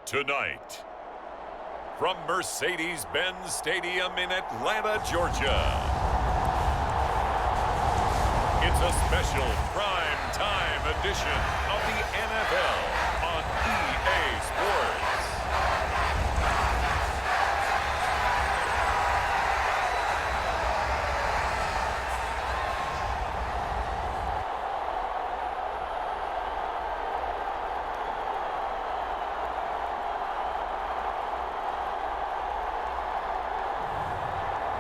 Tonight, from Mercedes-Benz Stadium in Atlanta, Georgia, it's a special prime time edition of the NFL on EA Sports.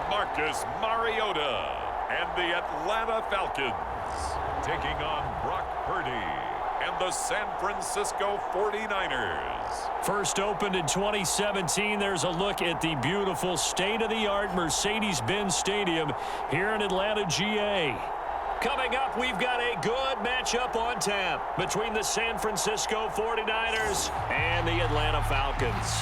Marcus Mariota and the Atlanta Falcons taking on Brock Purdy and the San Francisco 49ers. First opened in 2017, there's a look at the beautiful state-of-the-art Mercedes-Benz Stadium here in Atlanta, GA. Coming up, we've got a good matchup on tap between the San Francisco 49ers and the Atlanta Falcons.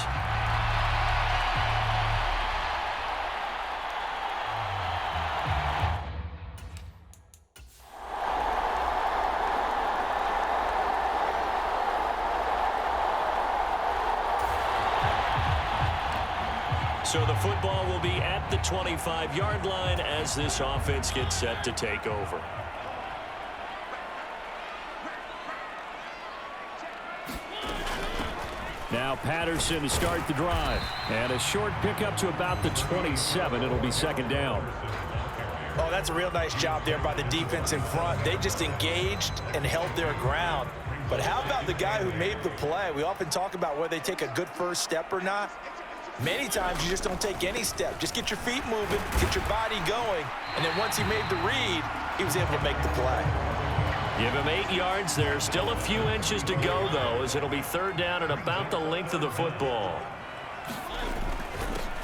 So the football will be at the 25-yard line as this offense gets set to take over. Now Patterson to start the drive. And a short pickup to about the 27. It'll be second down. Oh, that's a real nice job there by the defense in front. They just engaged and held their ground. But how about the guy who made the play? We often talk about whether they take a good first step or not. Many times you just don't take any step. Just get your feet moving, get your body going, and then once he made the read, he was able to make the play. Give him 8 yards there. Still a few inches to go, though, as it'll be third down at about the length of the football.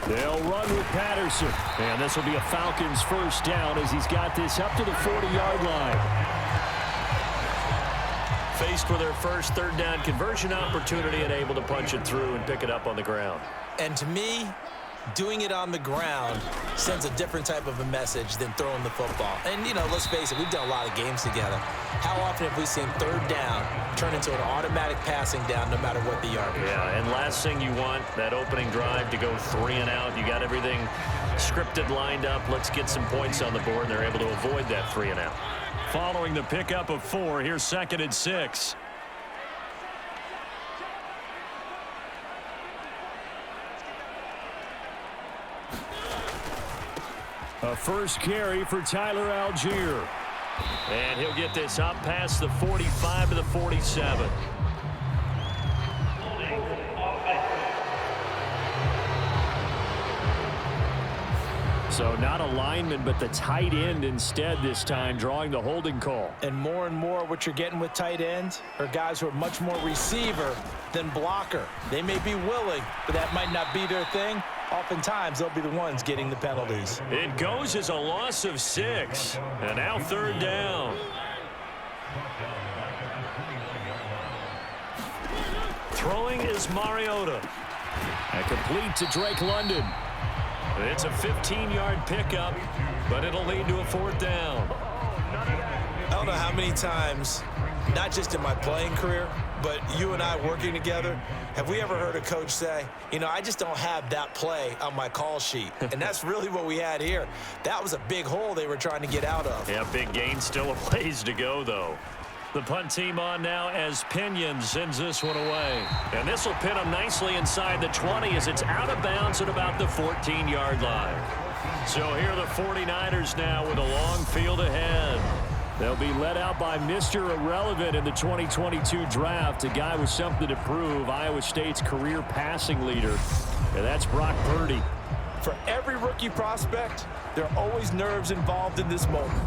They'll run with Patterson. And this will be a Falcons first down as he's got this up to the 40-yard line. Faced with their first third down conversion opportunity and able to punch it through and pick it up on the ground. And to me, doing it on the ground sends a different type of a message than throwing the football. And, you know, let's face it, we've done a lot of games together. How often have we seen third down turn into an automatic passing down no matter what the yardage? Yeah, and last thing you want, that opening drive to go 3 and out. You got everything scripted, lined up. Let's get some points on the board, and they're able to avoid that 3 and out. Following the pickup of 4, here's 2nd and 6. A first carry for Tyler Algier. And he'll get this up past the 45 to the 47. So not a lineman, but the tight end instead this time, drawing the holding call. And more what you're getting with tight ends are guys who are much more receiver than blocker. They may be willing, but that might not be their thing. Oftentimes, they'll be the ones getting the penalties. It goes as a loss of 6. And now third down. Throwing is Mariota. And complete to Drake London. It's a 15-yard pickup, but it'll lead to a 4th down. I don't know how many times, not just in my playing career, but you and I working together, have we ever heard a coach say, you know, I just don't have that play on my call sheet. And that's really what we had here. That was a big hole they were trying to get out of. Yeah, big gain, still a ways to go, though. The punt team on now as Pinion sends this one away. And this will pin him nicely inside the 20 as it's out of bounds at about the 14-yard line. So here are the 49ers now with a long field ahead. They'll be led out by Mr. Irrelevant in the 2022 draft, a guy with something to prove, Iowa State's career passing leader. And that's Brock Purdy. For every rookie prospect, there are always nerves involved in this moment.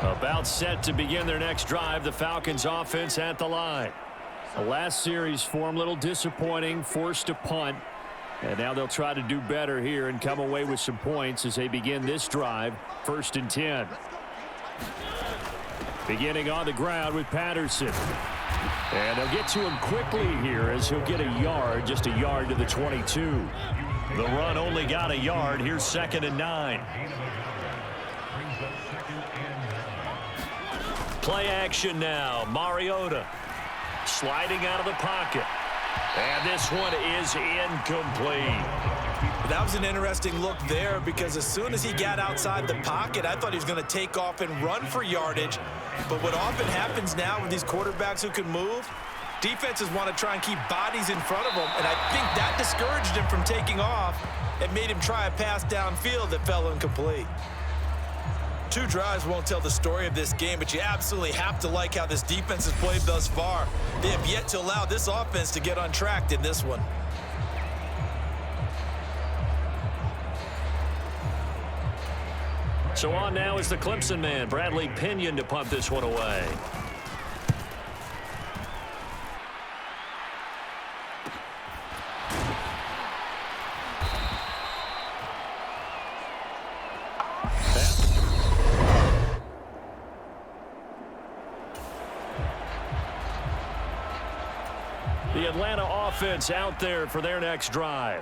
About set to begin their next drive, the Falcons offense at the line. The last series form a little disappointing, forced to punt. And now they'll try to do better here and come away with some points as they begin this drive, 1st and 10. Beginning on the ground with Patterson. And they'll get to him quickly here as he'll get a yard, just a yard to the 22. The run only got a yard. Here's 2nd and 9. Play action now. Mariota sliding out of the pocket. And this one is incomplete. That was an interesting look there because as soon as he got outside the pocket, I thought he was going to take off and run for yardage. But what often happens now with these quarterbacks who can move, defenses want to try and keep bodies in front of them, and I think that discouraged him from taking off and made him try a pass downfield that fell incomplete. 2 drives won't tell the story of this game, but you absolutely have to like how this defense has played thus far. They have yet to allow this offense to get untracked in this one. So on now is the Clemson man, Bradley Pinion, to pump this one away. The Atlanta offense out there for their next drive.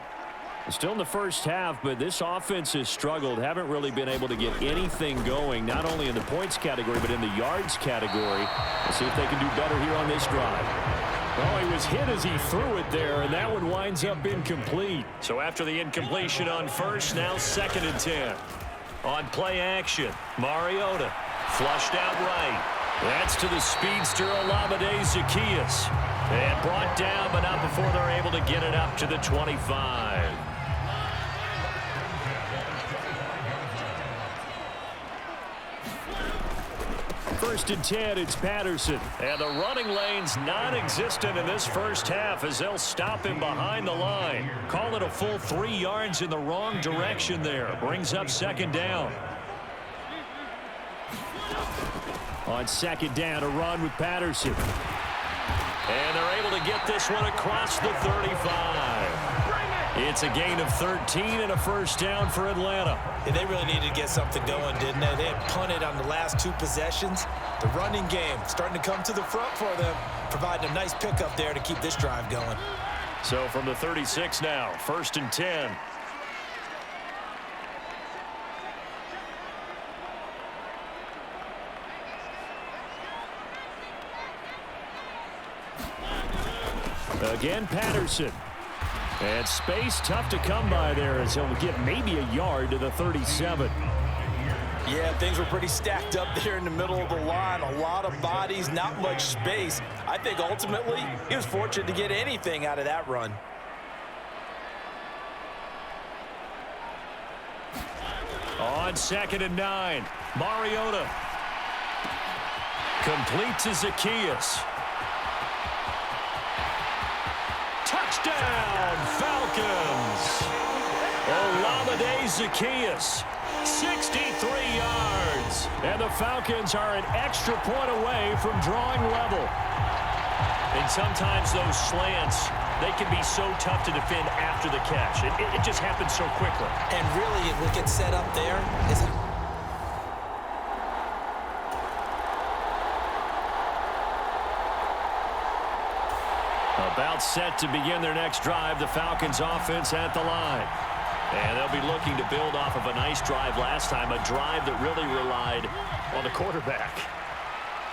Still in the first half, but this offense has struggled. Haven't really been able to get anything going, not only in the points category, but in the yards category. We'll see if they can do better here on this drive. Well, he was hit as he threw it there, and that one winds up incomplete. So after the incompletion on first, now 2nd and 10. On play action, Mariota flushed out right. That's to the speedster, All-Madden Zaccheaus. And brought down, but not before they're able to get it up to the 25. First and 10, it's Patterson. And the running lane's non-existent in this first half as they'll stop him behind the line. Call it a full 3 yards in the wrong direction there. Brings up 2nd down. On 2nd down, a run with Patterson. And they're able to get this one across the 35. It's a gain of 13 and a first down for Atlanta. Yeah, they really needed to get something going, didn't they? They had punted on the last 2 possessions. The running game starting to come to the front for them, providing a nice pickup there to keep this drive going. So from the 36 now, 1st and 10. Again, Patterson. And space tough to come by there as he'll get maybe a yard to the 37. Yeah, things were pretty stacked up there in the middle of the line. A lot of bodies, not much space. I think ultimately he was fortunate to get anything out of that run. On 2nd and 9, Mariota. Complete to Zaccheaus. Touchdown, Falcons! All-Madden Zaccheaus, 63 yards. And the Falcons are an extra point away from drawing level. And sometimes those slants, they can be so tough to defend after the catch. It just happens so quickly. And really, what gets set up there is about set to begin their next drive, the Falcons offense at the line. And they'll be looking to build off of a nice drive last time, a drive that really relied on the quarterback.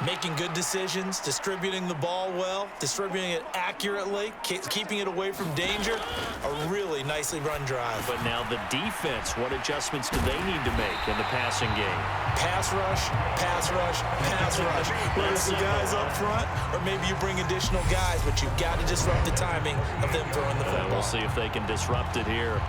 making good decisions, distributing the ball well, distributing it accurately, keeping it away from danger. A really nicely run drive. But now the defense, what adjustments do they need to make in the passing game? Pass rush, pass rush, pass rush. Whether it's the guys up front or maybe you bring additional guys, but you've got to disrupt the timing of them throwing the football. We'll see if they can disrupt it here.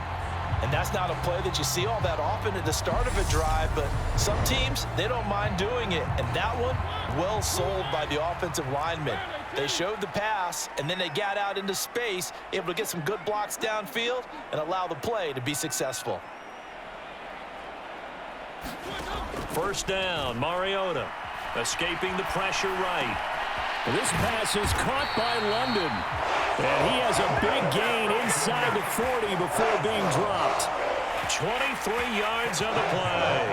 And that's not a play that you see all that often at the start of a drive, but some teams, they don't mind doing it. And that one, well sold by the offensive lineman. They showed the pass, and then they got out into space, able to get some good blocks downfield and allow the play to be successful. First down, Mariota escaping the pressure right. This pass is caught by London. And he has a big gain inside the 40 before being dropped. 23 yards on the play.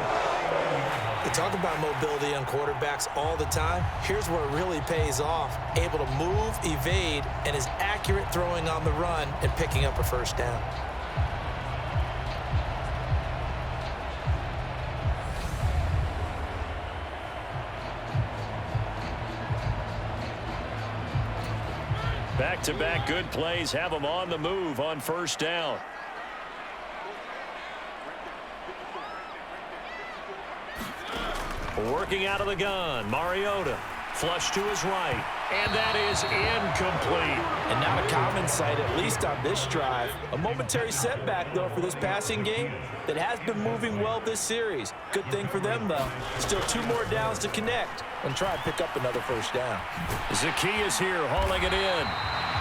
They talk about mobility on quarterbacks all the time. Here's where it really pays off. Able to move, evade, and is accurate throwing on the run and picking up a first down. Back-to-back good plays have them on the move on first down. Working out of the gun, Mariota. Flush to his right. And that is incomplete. And not a common sight, at least on this drive. A momentary setback, though, for this passing game that has been moving well this series. Good thing for them, though. Still 2 more downs to connect and try and pick up another first down. Zacchaeus here hauling it in.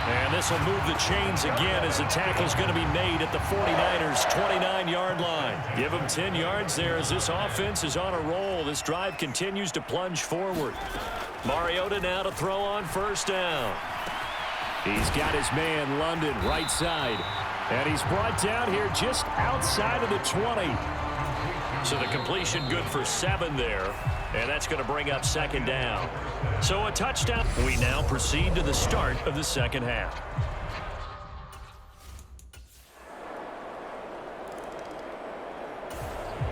And this will move the chains again as the tackle's going to be made at the 49ers' 29-yard line. Give them 10 yards there as this offense is on a roll. This drive continues to plunge forward. Mariota now to throw on first down. He's got his man, London, right side. And he's brought down here just outside of the 20. So the completion good for 7 there. And that's going to bring up second down. So a touchdown. We now proceed to the start of the second half.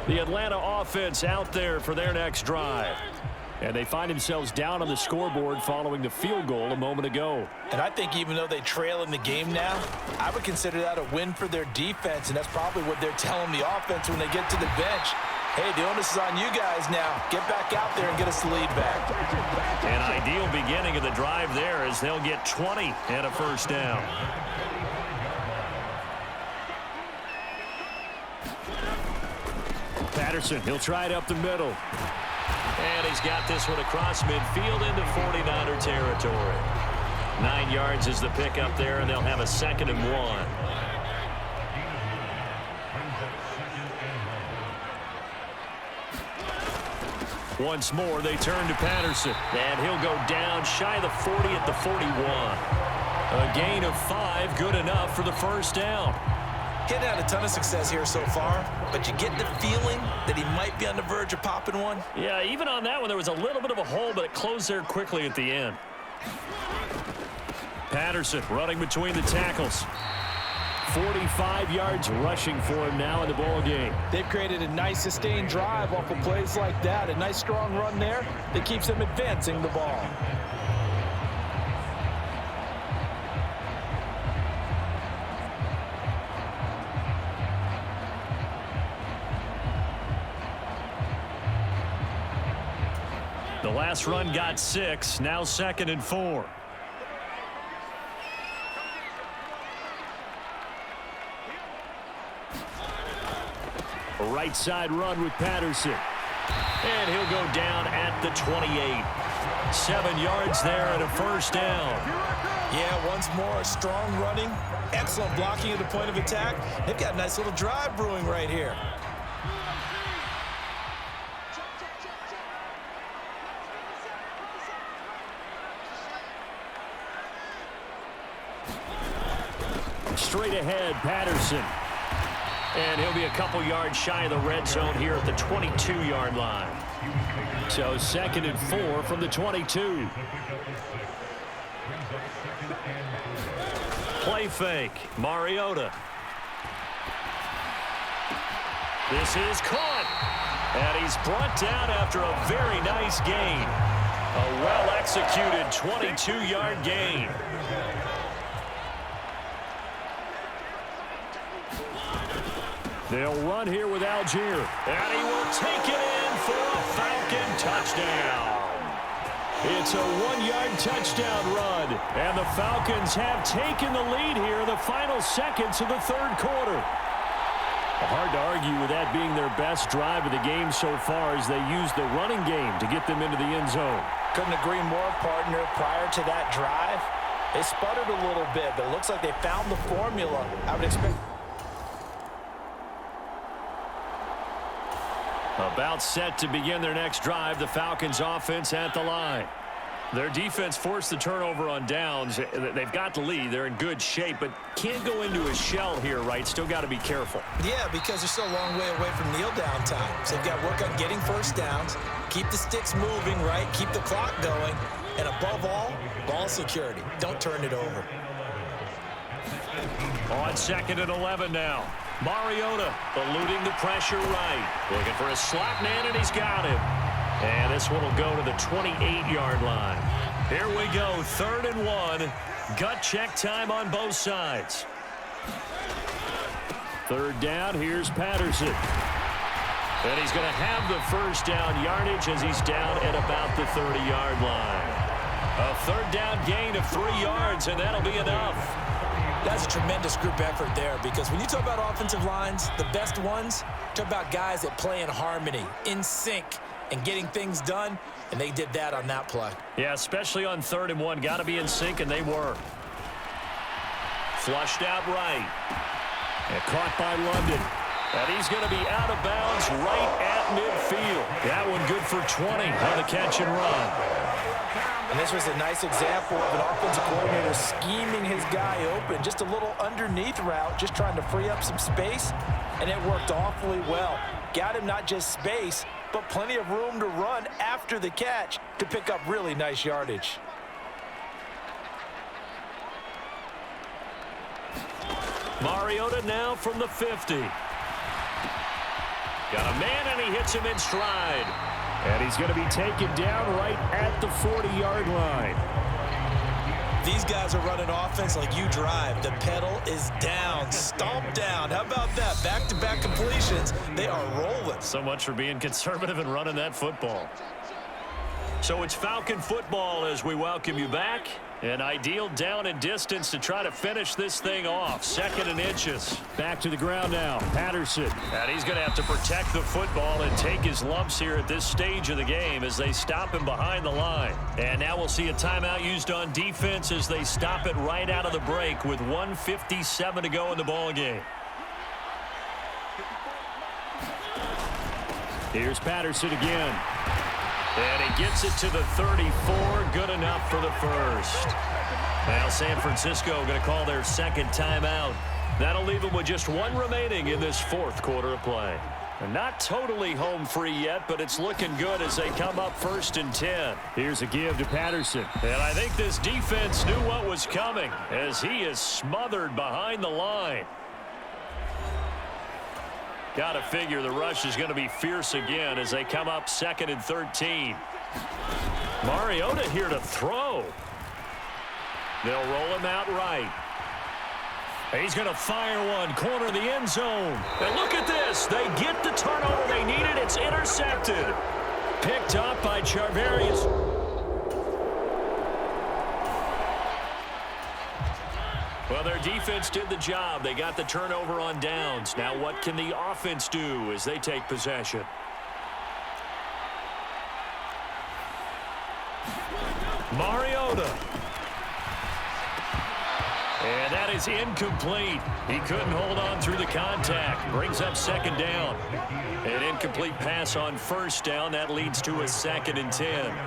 The Atlanta offense out there for their next drive. And they find themselves down on the scoreboard following the field goal a moment ago. And I think even though they trail in the game now, I would consider that a win for their defense, and that's probably what they're telling the offense when they get to the bench. Hey, the onus is on you guys now. Get back out there and get us the lead back. An ideal beginning of the drive there as they'll get 20 and a first down. Patterson, he'll try it up the middle. And he's got this one across midfield into 49er territory. 9 yards is the pickup there, and they'll have a 2nd and 1. Once more, they turn to Patterson. And he'll go down shy of the 40 at the 41. A gain of 5, good enough for the first down. Getting had a ton of success here so far, but you get the feeling that he might be on the verge of popping one. Yeah, even on that one, there was a little bit of a hole, but it closed there quickly at the end. Patterson running between the tackles. 45 yards rushing for him now in the ball game. They've created a nice sustained drive off of plays like that. A nice strong run there that keeps them advancing the ball. The last run got 6, now 2nd and 4. A right side run with Patterson. And he'll go down at the 28. 7 yards there and a first down. Yeah, once more, strong running, excellent blocking at the point of attack. They've got a nice little drive brewing right here. Straight ahead, Patterson. And he'll be a couple yards shy of the red zone here at the 22-yard line. So 2nd and 4 from the 22. Play fake, Mariota. This is caught. And he's brought down after a very nice gain. A well-executed 22-yard gain. They'll run here with Algier. And he will take it in for a Falcon touchdown. It's a 1-yard touchdown run. And the Falcons have taken the lead here in the final seconds of the 3rd quarter. Hard to argue with that being their best drive of the game so far as they use the running game to get them into the end zone. Couldn't agree more, partner. Prior to that drive, they sputtered a little bit, but it looks like they found the formula. I would expect. About set to begin their next drive, the Falcons offense at the line. Their defense forced the turnover on downs. They've got the lead. They're in good shape, but can't go into a shell here, right? Still got to be careful. Yeah, because they're still a long way away from kneel down time. So they've got to work on getting first downs, keep the sticks moving, right? Keep the clock going. And above all, ball security. Don't turn it over. On 2nd and 11 now. Mariota eluding the pressure right. Looking for a slot man, and he's got him. And this one will go to the 28-yard line. Here we go, 3rd and 1. Gut check time on both sides. 3rd down, here's Patterson. And he's going to have the first down yardage as he's down at about the 30-yard line. A 3rd down gain of 3 yards, and that'll be enough. That's a tremendous group effort there, because when you talk about offensive lines, the best ones, talk about guys that play in harmony, in sync, and getting things done, and they did that on that play. Yeah, especially on 3rd and 1. Got to be in sync, and they were. Flushed out right. And caught by London. And he's going to be out of bounds right at midfield. That one good for 20 on the catch and run. And this was a nice example of an offensive coordinator scheming his guy open. Just a little underneath route, just trying to free up some space, and it worked awfully well. Got him not just space, but plenty of room to run after the catch to pick up really nice yardage. Mariota now from the 50. Got a man, and he hits him in stride. And he's going to be taken down right at the 40-yard line. These guys are running offense like you drive. The pedal is down, stomp down. How about that? Back-to-back completions. They are rolling. So much for being conservative and running that football. So it's Falcon football as we welcome you back. An ideal down and distance to try to finish this thing off. 2nd and inches. Back to the ground now. Patterson. And he's going to have to protect the football and take his lumps here at this stage of the game as they stop him behind the line. And now we'll see a timeout used on defense as they stop it right out of the break with 1:57 to go in the ball game. Here's Patterson again. And he gets it to the 34. Good enough for the first. Now San Francisco going to call their 2nd timeout. That'll leave them with just 1 remaining in this 4th quarter of play. And not totally home free yet, but it's looking good as they come up 1st and 10. Here's a give to Patterson. And I think this defense knew what was coming as he is smothered behind the line. Got to figure the rush is going to be fierce again as they come up 2nd and 13. Mariota here to throw. They'll roll him out right. He's going to fire one, corner the end zone. And look at this. They get the turnover they needed. It's intercepted. Picked up by Charvarius. Well, their defense did the job. They got the turnover on downs. Now what can the offense do as they take possession? Mariota. And that is incomplete. He couldn't hold on through the contact. Brings up 2nd down. An incomplete pass on 1st down. That leads to a 2nd and 10.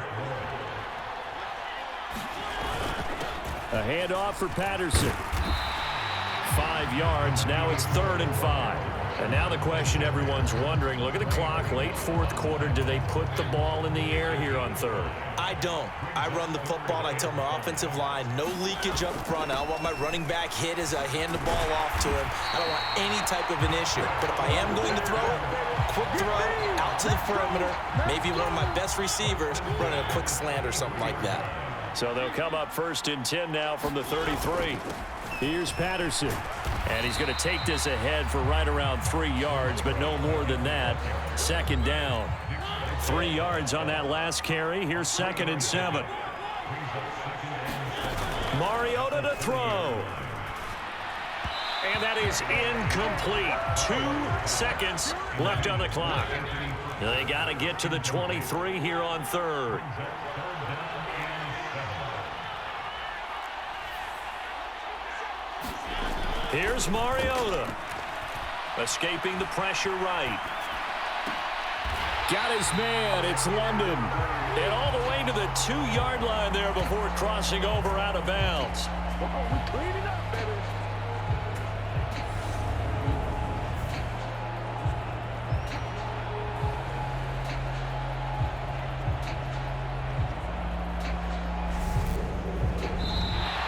A handoff for Patterson. 5 yards. Now it's 3rd and 5. And now the question everyone's wondering, look at the clock, late 4th quarter. Do they put the ball in the air here on 3rd? I don't. I run the football, and I tell my offensive line, no leakage up front. I don't want my running back hit as I hand the ball off to him. I don't want any type of an issue. But if I am going to throw it, quick throw, out to the perimeter, maybe one of my best receivers running a quick slant or something like that. So they'll come up 1st and 10 now from the 33. Here's Patterson. And he's going to take this ahead for right around 3 yards, but no more than that. 2nd down. 3 yards on that last carry. Here's 2nd and 7. Mariota to throw. And that is incomplete. 2 seconds left on the clock. They got to get to the 23 here on 3rd. Here's Mariota. Escaping the pressure right. Got his man. It's London. And all the way to the 2-yard line there before crossing over out of bounds. We clean it up, baby.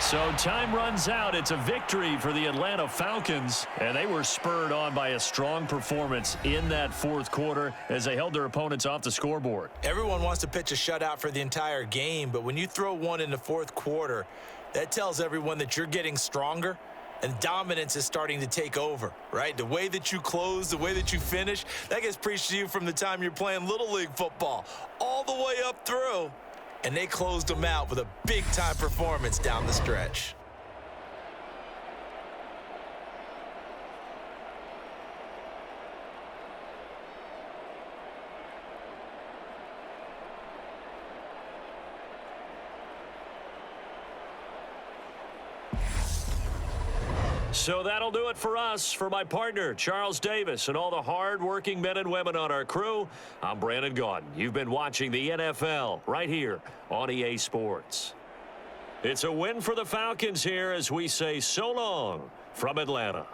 So time runs out. It's a victory for the Atlanta Falcons, and they were spurred on by a strong performance in that fourth quarter as they held their opponents off the scoreboard. Everyone wants to pitch a shutout for the entire game, but when you throw one in the fourth quarter, that tells everyone that you're getting stronger and dominance is starting to take over, right? The way that you close, the way that you finish, that gets preached to you from the time you're playing Little League football all the way up through. And they closed them out with a big-time performance down the stretch. So that'll do it for us. For my partner, Charles Davis, and all the hard-working men and women on our crew, I'm Brandon Gaudin. You've been watching the NFL right here on EA Sports. It's a win for the Falcons here as we say so long from Atlanta.